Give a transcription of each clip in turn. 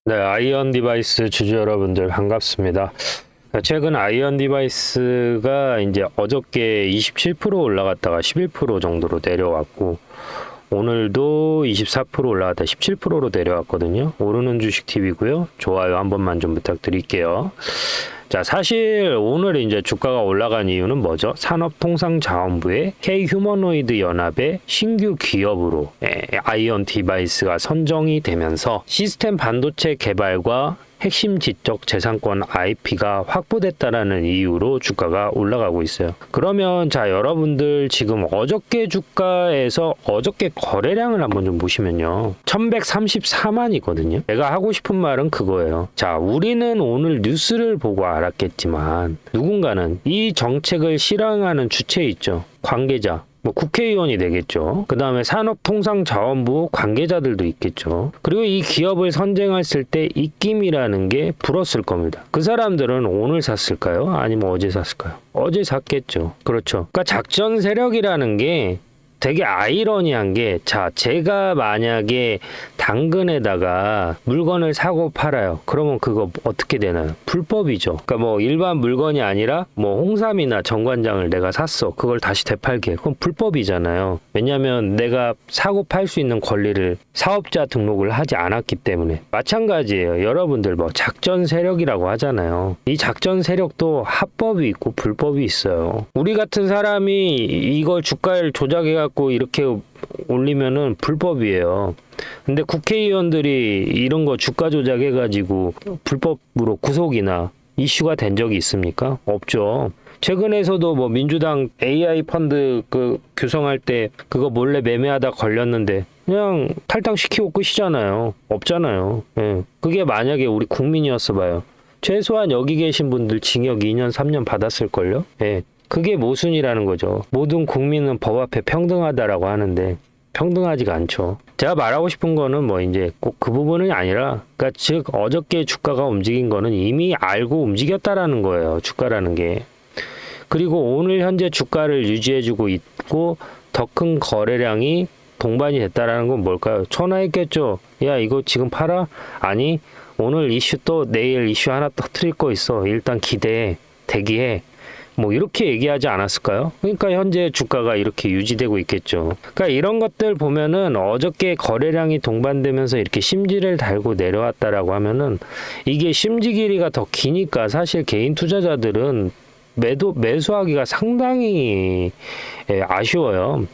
네, 아이언 디바이스 주주 여러분들 반갑습니다. 최근 아이언 디바이스가 이제 어저께 27% 올라갔다가 11% 정도로 내려왔고, 오늘도 24% 올라갔다 17%로 내려왔거든요. 오르는 주식 팁이고요. 좋아요 한 번만 좀 부탁드릴게요. 자, 사실 오늘 이제 주가가 올라간 이유는 뭐죠? 산업통상자원부의 K휴머노이드 연합의 신규 기업으로 아이언 디바이스가 선정이 되면서 시스템 반도체 개발과 핵심 지적 재산권 IP가 확보됐다라는 이유로 주가가 올라가고 있어요. 그러면 자, 여러분들 지금 어저께 주가에서 어저께 거래량을 한번 좀 보시면요. 1134만이거든요. 내가 하고 싶은 말은 그거예요. 자, 우리는 오늘 뉴스를 보고 알았겠지만 누군가는 이 정책을 실행하는 주체 있죠. 관계자. 뭐 국회의원이 되겠죠. 그 다음에 산업통상자원부 관계자들도 있겠죠. 그리고 이 기업을 선정했을 때 입김이라는 게 불었을 겁니다. 그 사람들은 오늘 샀을까요? 아니면 어제 샀을까요? 어제 샀겠죠. 그렇죠. 그러니까 작전 세력이라는 게 되게 아이러니한 게, 자, 제가 만약에 당근에다가 물건을 사고 팔아요. 그러면 그거 어떻게 되나요? 불법이죠. 그러니까 뭐 일반 물건이 아니라 뭐 홍삼이나 정관장을 내가 샀어. 그걸 다시 되팔게. 그건 불법이잖아요. 왜냐하면 내가 사고 팔 수 있는 권리를 사업자 등록을 하지 않았기 때문에. 마찬가지예요. 여러분들 뭐 작전 세력이라고 하잖아요. 이 작전 세력도 합법이 있고 불법이 있어요. 우리 같은 사람이 이걸 주가를 조작해 갖고 이렇게 올리면은 불법이에요. 근데 국회의원들이 이런 거 주가 조작해가지고 불법으로 구속이나 이슈가 된 적이 있습니까? 없죠. 최근에서도 뭐 민주당 AI 펀드 그 규성할 때 그거 몰래 매매하다 걸렸는데 그냥 탈당시키고 끝이잖아요. 없잖아요. 예. 그게 만약에 우리 국민이었어 봐요. 최소한 여기 계신 분들 징역 2년, 3년 받았을걸요? 예. 그게 모순이라는 거죠. 모든 국민은 법 앞에 평등하다라고 하는데 평등하지가 않죠. 제가 말하고 싶은 거는 뭐 이제 꼭 그 부분이 아니라, 그러니까 즉 어저께 주가가 움직인 거는 이미 알고 움직였다라는 거예요. 주가라는 게. 그리고 오늘 현재 주가를 유지해주고 있고 더 큰 거래량이 동반이 됐다라는 건 뭘까요? 전화했겠죠. 야, 이거 지금 팔아? 아니, 오늘 이슈 또 내일 이슈 하나 터뜨릴 거 있어. 일단 기대해. 대기해. 뭐 이렇게 얘기하지 않았을까요? 그러니까 현재 주가가 이렇게 유지되고 있겠죠. 그러니까 이런 것들 보면은 어저께 거래량이 동반되면서 이렇게 심지를 달고 내려왔다라고 하면은 이게 심지 길이가 더 기니까 사실 개인 투자자들은 매수하기가 상당히 아쉬워요.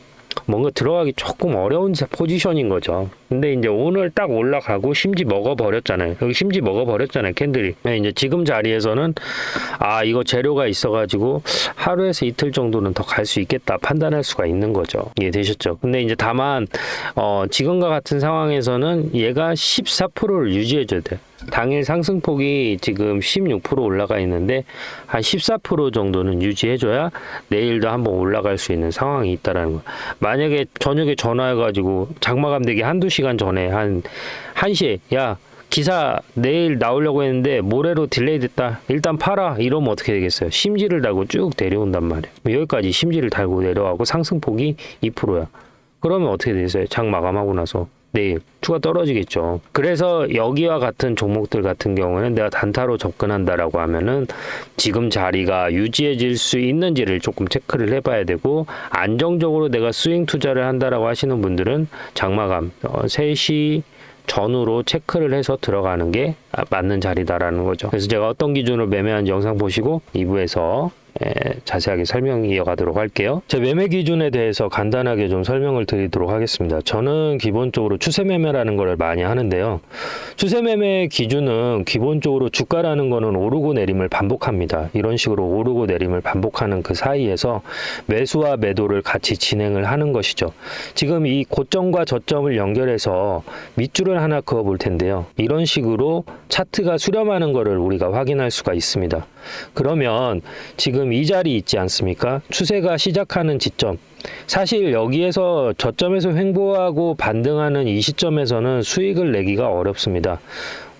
뭔가 들어가기 조금 어려운 포지션인 거죠. 근데 이제 오늘 딱 올라가고 심지 먹어버렸잖아요. 여기 심지 먹어버렸잖아요, 캔들이. 이제 지금 자리에서는 아, 이거 재료가 있어가지고 하루에서 이틀 정도는 더 갈 수 있겠다 판단할 수가 있는 거죠. 이해되셨죠? 근데 이제 다만 지금과 같은 상황에서는 얘가 14%를 유지해줘야 돼. 당일 상승폭이 지금 16% 올라가 있는데 한 14% 정도는 유지해줘야 내일도 한번 올라갈 수 있는 상황이 있다라는 거. 만약에 저녁에 전화해가지고 장마감 되기 한두 시간 전에 한 1시에 야, 기사 내일 나오려고 했는데 모레로 딜레이 됐다. 일단 팔아. 이러면 어떻게 되겠어요? 심지를 달고 쭉 내려온단 말이에요. 여기까지 심지를 달고 내려가고 상승폭이 2%야. 그러면 어떻게 되겠어요? 장 마감하고 나서 내일 추가 떨어지겠죠. 그래서 여기와 같은 종목들 같은 경우는 내가 단타로 접근한다라고 하면은 지금 자리가 유지해질 수 있는지를 조금 체크를 해봐야 되고, 안정적으로 내가 스윙 투자를 한다라고 하시는 분들은 장마감 3시 전후로 체크를 해서 들어가는 게 맞는 자리다라는 거죠. 그래서 제가 어떤 기준으로 매매한 영상 보시고 2부에서 자세하게 설명 이어가도록 할게요. 제 매매 기준에 대해서 간단하게 좀 설명을 드리도록 하겠습니다. 저는 기본적으로 추세 매매라는 걸 많이 하는데요. 추세 매매 기준은 기본적으로 주가라는 거는 오르고 내림을 반복합니다. 이런 식으로 오르고 내림을 반복하는 그 사이에서 매수와 매도를 같이 진행을 하는 것이죠. 지금 이 고점과 저점을 연결해서 밑줄을 하나 그어 볼 텐데요. 이런 식으로 차트가 수렴하는 것을 우리가 확인할 수가 있습니다. 그러면 지금 이 자리 있지 않습니까? 추세가 시작하는 지점. 사실 여기에서 저점에서 횡보하고 반등하는 이 시점에서는 수익을 내기가 어렵습니다.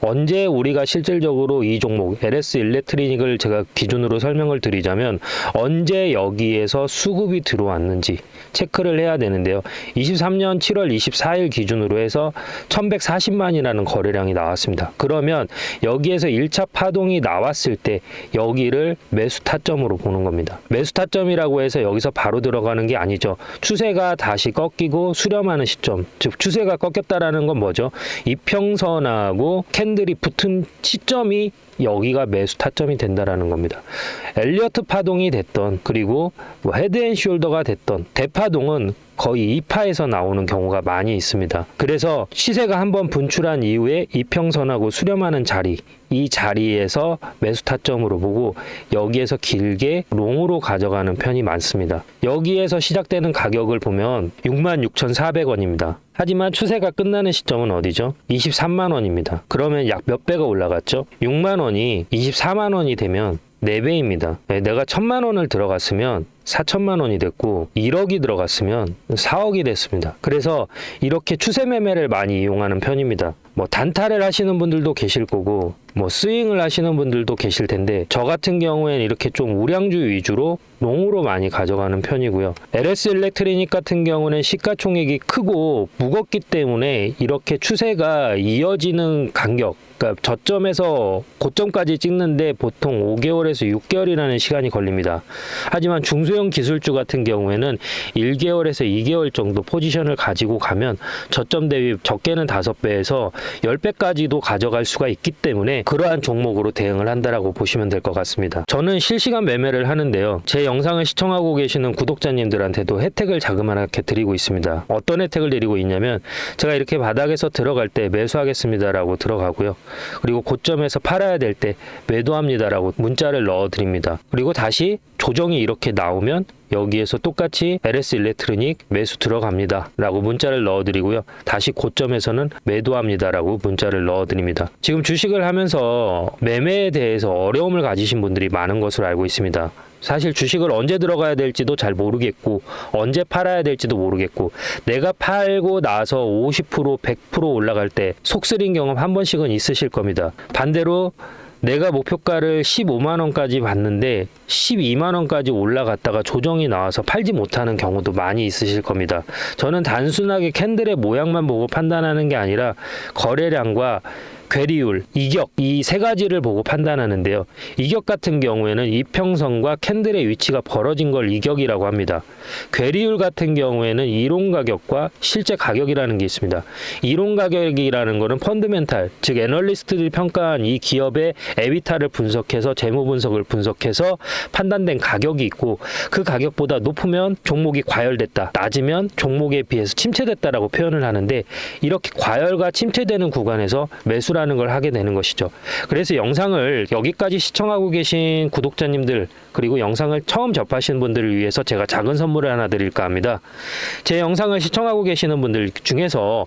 언제 우리가 실질적으로 이 종목 LS 일렉트리닉을 제가 기준으로 설명을 드리자면 언제 여기에서 수급이 들어왔는지, 체크를 해야 되는데요. 23년 7월 24일 기준으로 해서 1140만이라는 거래량이 나왔습니다. 그러면 여기에서 1차 파동이 나왔을 때 여기를 매수 타점으로 보는 겁니다. 매수 타점이라고 해서 여기서 바로 들어가는 게 아니죠. 추세가 다시 꺾이고 수렴하는 시점, 즉 추세가 꺾였다라는 건 뭐죠? 이평선하고 캔들이 붙은 시점이 여기가 매수 타점이 된다라는 겁니다. 엘리어트 파동이 됐던, 그리고 뭐 헤드앤숄더가 됐던 대파동은 거의 2파에서 나오는 경우가 많이 있습니다. 그래서 시세가 한번 분출한 이후에 이평선하고 수렴하는 자리, 이 자리에서 매수 타점으로 보고 여기에서 길게 롱으로 가져가는 편이 많습니다. 여기에서 시작되는 가격을 보면 66,400원입니다. 하지만 추세가 끝나는 시점은 어디죠? 23만 원입니다. 그러면 약 몇 배가 올라갔죠? 6만 원이 24만 원이 되면 4배입니다. 내가 1,000만 원을 들어갔으면 4천만 원이 됐고 1억이 들어갔으면 4억이 됐습니다. 그래서 이렇게 추세 매매를 많이 이용하는 편입니다. 뭐 단타를 하시는 분들도 계실 거고 뭐 스윙을 하시는 분들도 계실 텐데 저 같은 경우에는 이렇게 좀 우량주 위주로 롱으로 많이 가져가는 편이고요. LS 일렉트리닉 같은 경우는 시가총액이 크고 무겁기 때문에 이렇게 추세가 이어지는 간격, 그러니까 저점에서 고점까지 찍는데 보통 5개월에서 6개월이라는 시간이 걸립니다. 하지만 중소형 기술주 같은 경우에는 1개월에서 2개월 정도 포지션을 가지고 가면 저점 대비 적게는 5배에서 10배까지도 가져갈 수가 있기 때문에 그러한 종목으로 대응을 한다라고 보시면 될 것 같습니다. 저는 실시간 매매를 하는데요. 제 영상을 시청하고 계시는 구독자님들한테도 혜택을 자그마하게 드리고 있습니다. 어떤 혜택을 드리고 있냐면 제가 이렇게 바닥에서 들어갈 때 매수하겠습니다라고 들어가고요. 그리고 고점에서 팔아야 될 때 매도합니다라고 문자를 넣어드립니다. 그리고 다시 조정이 이렇게 나오면 여기에서 똑같이 LS 일렉트로닉 매수 들어갑니다 라고 문자를 넣어드리고요. 다시 고점에서는 매도합니다 라고 문자를 넣어드립니다. 지금 주식을 하면서 매매에 대해서 어려움을 가지신 분들이 많은 것으로 알고 있습니다. 사실 주식을 언제 들어가야 될지도 잘 모르겠고 언제 팔아야 될지도 모르겠고 내가 팔고 나서 50% 100% 올라갈 때 속쓰린 경험 한 번씩은 있으실 겁니다. 반대로 내가 목표가를 15만 원까지 봤는데 12만 원까지 올라갔다가 조정이 나와서 팔지 못하는 경우도 많이 있으실 겁니다. 저는 단순하게 캔들의 모양만 보고 판단하는 게 아니라 거래량과 괴리율, 이격 이 세 가지를 보고 판단하는데요. 이격 같은 경우에는 이평선과 캔들의 위치가 벌어진 걸 이격이라고 합니다. 괴리율 같은 경우에는 이론 가격과 실제 가격이라는 게 있습니다. 이론 가격이라는 거는 펀드멘탈, 즉 애널리스트들이 평가한 이 기업의 에비타를 분석해서 재무 분석을 분석해서 판단된 가격이 있고 그 가격보다 높으면 종목이 과열됐다, 낮으면 종목에 비해서 침체됐다라고 표현을 하는데 이렇게 과열과 침체되는 구간에서 매수라는 걸 하게 되는 것이죠. 그래서 영상을 여기까지 시청하고 계신 구독자님들 그리고 영상을 처음 접하시는 분들을 위해서 제가 작은 선물을 하나 드릴까 합니다. 제 영상을 시청하고 계시는 분들 중에서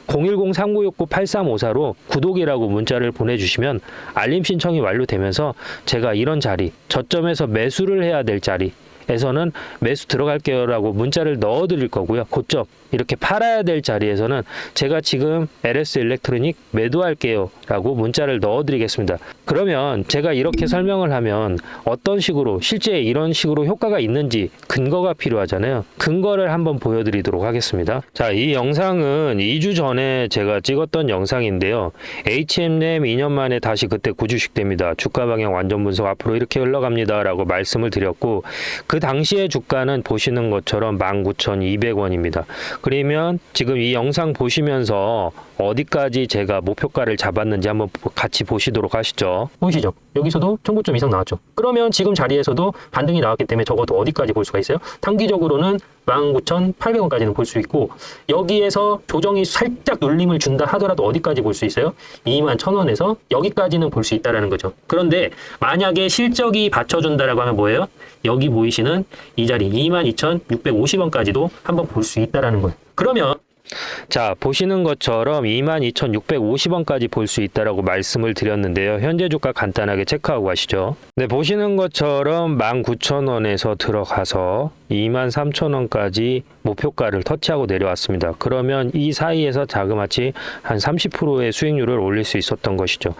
010-3969-8354로 구독이라고 문자를 보내주시면 알림 신청이 완료되면서 제가 이런 자리, 저점에서 매수를 해야 될 자리 에서는 매수 들어갈게요 라고 문자를 넣어 드릴 거고요. 고점 이렇게 팔아야 될 자리에서는 제가 지금 LS 일렉트로닉 매도할게요 라고 문자를 넣어 드리겠습니다. 그러면 제가 이렇게 설명을 하면 어떤 식으로 실제 이런 식으로 효과가 있는지 근거가 필요하잖아요. 근거를 한번 보여드리도록 하겠습니다. 자, 이 영상은 2주 전에 제가 찍었던 영상인데요. HM램 2년 만에 다시 그때 구주식됩니다. 주가 방향 완전 분석 앞으로 이렇게 흘러갑니다 라고 말씀을 드렸고 그 당시의 주가는 보시는 것처럼 19,200원입니다. 그러면 지금 이 영상 보시면서 어디까지 제가 목표가를 잡았는지 한번 같이 보시도록 하시죠. 보이시죠? 여기서도 청고점 이상 나왔죠. 그러면 지금 자리에서도 반등이 나왔기 때문에 적어도 어디까지 볼 수가 있어요? 단기적으로는 19,800원까지는 볼 수 있고 여기에서 조정이 살짝 눌림을 준다 하더라도 어디까지 볼 수 있어요? 21,000원에서 여기까지는 볼 수 있다는 거죠. 그런데 만약에 실적이 받쳐준다라고 하면 뭐예요? 여기 보이시는 이 자리 22,650원까지도 한번 볼 수 있다는 거예요. 그러면 자, 보시는 것처럼 22,650원까지 볼 수 있다라고 말씀을 드렸는데요. 현재 주가 간단하게 체크하고 가시죠. 네, 보시는 것처럼 19,000원에서 들어가서 23,000원까지 목표가를 터치하고 내려왔습니다. 그러면 이 사이에서 자그마치 한 30%의 수익률을 올릴 수 있었던 것이죠.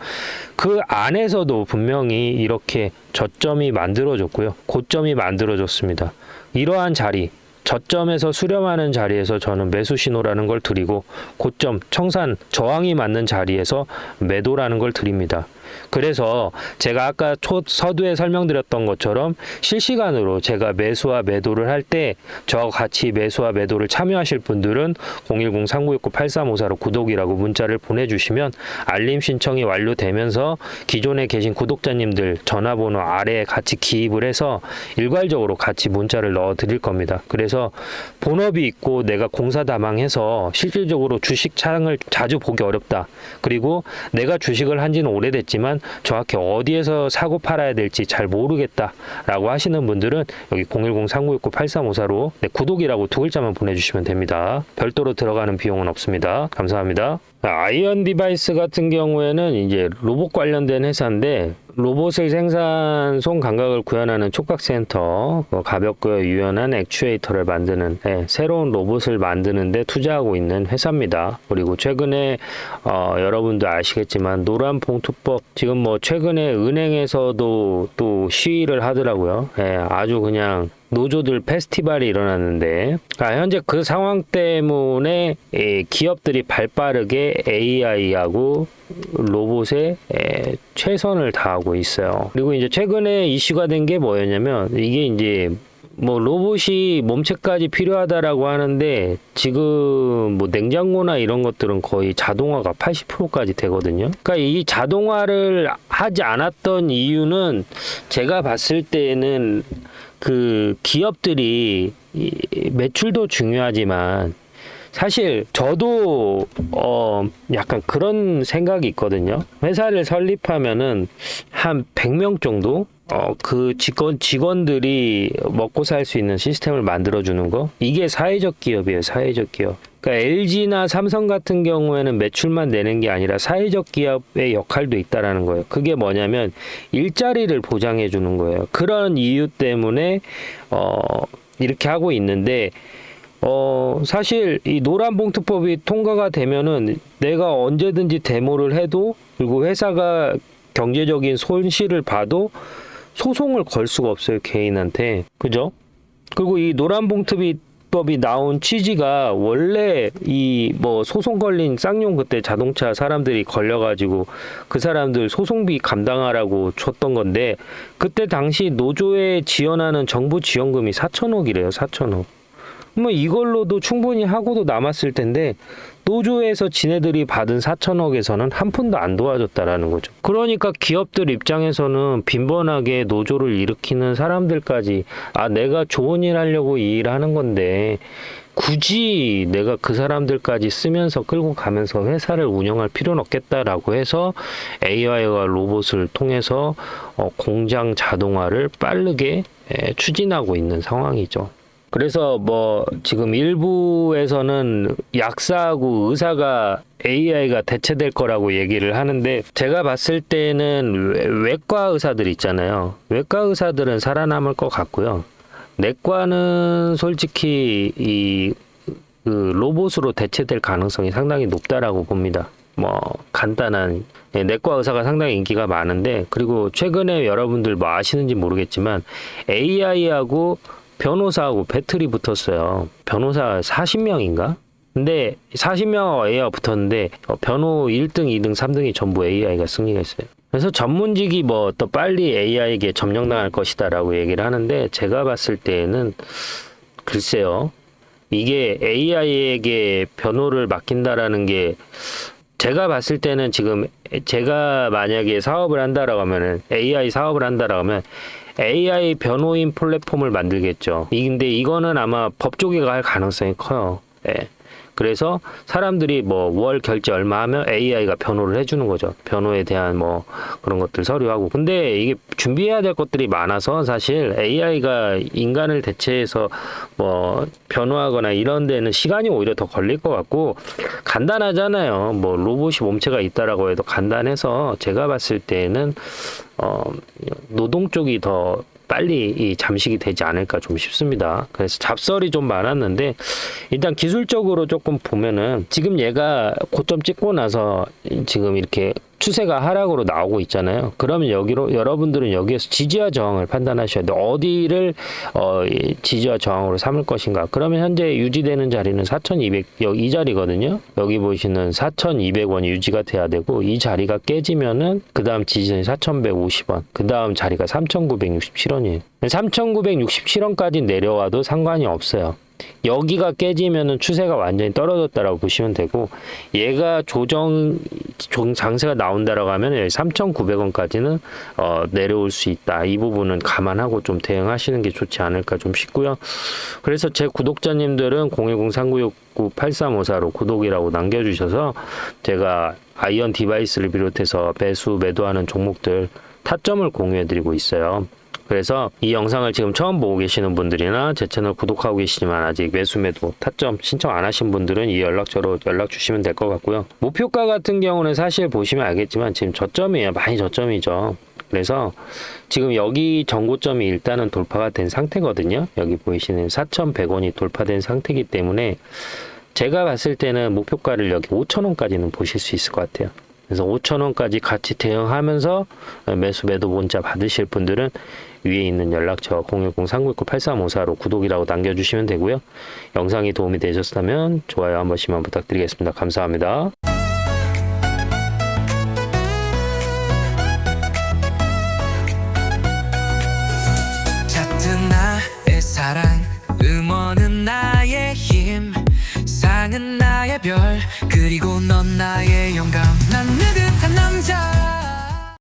그 안에서도 분명히 이렇게 저점이 만들어졌고요. 고점이 만들어졌습니다. 이러한 자리, 저점에서 수렴하는 자리에서 저는 매수 신호라는 걸 드리고 고점 청산 저항이 맞는 자리에서 매도라는 걸 드립니다. 그래서 제가 아까 서두에 설명드렸던 것처럼 실시간으로 제가 매수와 매도를 할 때 저와 같이 매수와 매도를 참여하실 분들은 010-3969-8354로 구독이라고 문자를 보내주시면 알림 신청이 완료되면서 기존에 계신 구독자님들 전화번호 아래에 같이 기입을 해서 일괄적으로 같이 문자를 넣어 드릴 겁니다. 그래서 본업이 있고 내가 공사다망해서 실질적으로 주식 창을 자주 보기 어렵다. 그리고 내가 주식을 한 지는 오래됐지만 정확히 어디에서 사고 팔아야 될지 잘 모르겠다라고 하시는 분들은 여기 010-3969-8354로 구독이라고 두 글자만 보내주시면 됩니다. 별도로 들어가는 비용은 없습니다. 감사합니다. 아이언 디바이스 같은 경우에는 이제 로봇 관련된 회사인데 로봇을 생산 손감각을 구현하는 촉각센터, 가볍고 유연한 액추에이터를 만드는 새로운 로봇을 만드는데 투자하고 있는 회사입니다. 그리고 최근에 여러분도 아시겠지만 노란 봉투법 지금 뭐 최근에 은행에서도 또 시위를 하더라고요. 아주 그냥 노조들 페스티벌이 일어났는데 현재 그 상황 때문에 기업들이 발빠르게 AI하고 로봇에 최선을 다하고 있어요. 그리고 이제 최근에 이슈가 된 게 뭐였냐면 이게 이제 뭐 로봇이 몸체까지 필요하다라고 하는데 지금 뭐 냉장고나 이런 것들은 거의 자동화가 80%까지 되거든요. 그러니까 이 자동화를 하지 않았던 이유는 제가 봤을 때는 그 기업들이 매출도 중요하지만 사실 저도 약간 그런 생각이 있거든요. 회사를 설립하면은 한 100명 정도 그 직원들이 먹고 살 수 있는 시스템을 만들어주는 거 이게 사회적 기업이에요. 사회적 기업. 그러니까 LG나 삼성 같은 경우에는 매출만 내는 게 아니라 사회적 기업의 역할도 있다라는 거예요. 그게 뭐냐면 일자리를 보장해 주는 거예요. 그런 이유 때문에 이렇게 하고 있는데 사실 이 노란봉투법이 통과가 되면은 내가 언제든지 데모를 해도 그리고 회사가 경제적인 손실을 봐도 소송을 걸 수가 없어요. 개인한테. 그죠? 그리고 이 노란봉투법이 나온 취지가 원래 이 뭐 소송 걸린 쌍용 그때 자동차 사람들이 걸려가지고 그 사람들 소송비 감당하라고 줬던 건데 그때 당시 노조에 지원하는 정부 지원금이 4천억이래요. 4천억. 뭐 이걸로도 충분히 하고도 남았을 텐데 노조에서 지네들이 받은 4천억에서는 한 푼도 안 도와줬다라는 거죠. 그러니까 기업들 입장에서는 빈번하게 노조를 일으키는 사람들까지 내가 좋은 일 하려고 이 일을 하는 건데 굳이 내가 그 사람들까지 쓰면서 끌고 가면서 회사를 운영할 필요는 없겠다라고 해서 AI와 로봇을 통해서 공장 자동화를 빠르게 추진하고 있는 상황이죠. 그래서 뭐 지금 일부에서는 약사하고 의사가 AI가 대체될 거라고 얘기를 하는데 제가 봤을 때는 외과 의사들 있잖아요. 외과 의사들은 살아남을 것 같고요. 내과는 솔직히 그 로봇으로 대체될 가능성이 상당히 높다라고 봅니다. 뭐 간단한 내과 의사가 상당히 인기가 많은데 그리고 최근에 여러분들 뭐 아시는지 모르겠지만 AI하고 변호사하고 배틀이 붙었어요. 변호사 40명인가? 근데 40명 AI가 붙었는데 변호 1등, 2등, 3등이 전부 AI가 승리가 했어요. 그래서 전문직이 뭐 더 빨리 AI에게 점령당할 것이다라고 얘기를 하는데 제가 봤을 때는 글쎄요. 이게 AI에게 변호를 맡긴다라는 게 제가 봤을 때는 지금 제가 만약에 사업을 한다라고 하면은 AI 사업을 한다라고 하면 AI 변호인 플랫폼을 만들겠죠. 근데 이거는 아마 법조계가 할 가능성이 커요. 그래서 사람들이 뭐 월 결제 얼마 하면 AI가 변호를 해주는 거죠. 변호에 대한 뭐 그런 것들 서류하고. 근데 이게 준비해야 될 것들이 많아서 사실 AI가 인간을 대체해서 뭐 변호하거나 이런 데는 시간이 오히려 더 걸릴 것 같고 간단하잖아요. 뭐 로봇이 몸체가 있다라고 해도 간단해서 제가 봤을 때는 노동 쪽이 더 빨리 잠식이 되지 않을까 좀 싶습니다. 그래서 잡설이 좀 많았는데 일단 기술적으로 조금 보면은 지금 얘가 고점 찍고 나서 지금 이렇게 추세가 하락으로 나오고 있잖아요. 그러면 여러분들은 여기에서 지지와 저항을 판단하셔야 돼요. 어디를 지지와 저항으로 삼을 것인가. 그러면 현재 유지되는 자리는 4,200, 이 자리거든요. 여기 보시는 4,200원이 유지가 돼야 되고, 이 자리가 깨지면은 그 다음 지지선이 4,150원, 그 다음 자리가 3,967원이에요. 3,967원까지 내려와도 상관이 없어요. 여기가 깨지면은 추세가 완전히 떨어졌다라고 보시면 되고, 얘가 장세가 나온다라고 하면 3,900원까지는 내려올 수 있다. 이 부분은 감안하고 좀 대응하시는 게 좋지 않을까 좀 싶고요. 그래서 제 구독자님들은 010-3969-8354로 구독이라고 남겨주셔서 제가 아이언 디바이스를 비롯해서 매도하는 종목들 타점을 공유해드리고 있어요. 그래서 이 영상을 지금 처음 보고 계시는 분들이나 제 채널 구독하고 계시지만 아직 매도 타점 신청 안 하신 분들은 이 연락처로 연락 주시면 될 것 같고요. 목표가 같은 경우는 사실 보시면 알겠지만 지금 저점이에요. 많이 저점이죠. 그래서 지금 여기 전고점이 일단은 돌파가 된 상태거든요. 여기 보이시는 4,100원이 돌파된 상태이기 때문에 제가 봤을 때는 목표가를 여기 5,000원까지는 보실 수 있을 것 같아요. 그래서 5,000원까지 같이 대응하면서 매도 문자 받으실 분들은 위에 있는 연락처 010-3969-8354로 구독이라고 남겨주시면 되고요. 영상이 도움이 되셨다면 좋아요 한 번씩만 부탁드리겠습니다. 감사합니다. 같은 나의 사랑, 음원은 나의 힘, 상은 나의 별, 그리고 넌 나의 영감. 난 느긋한 남자.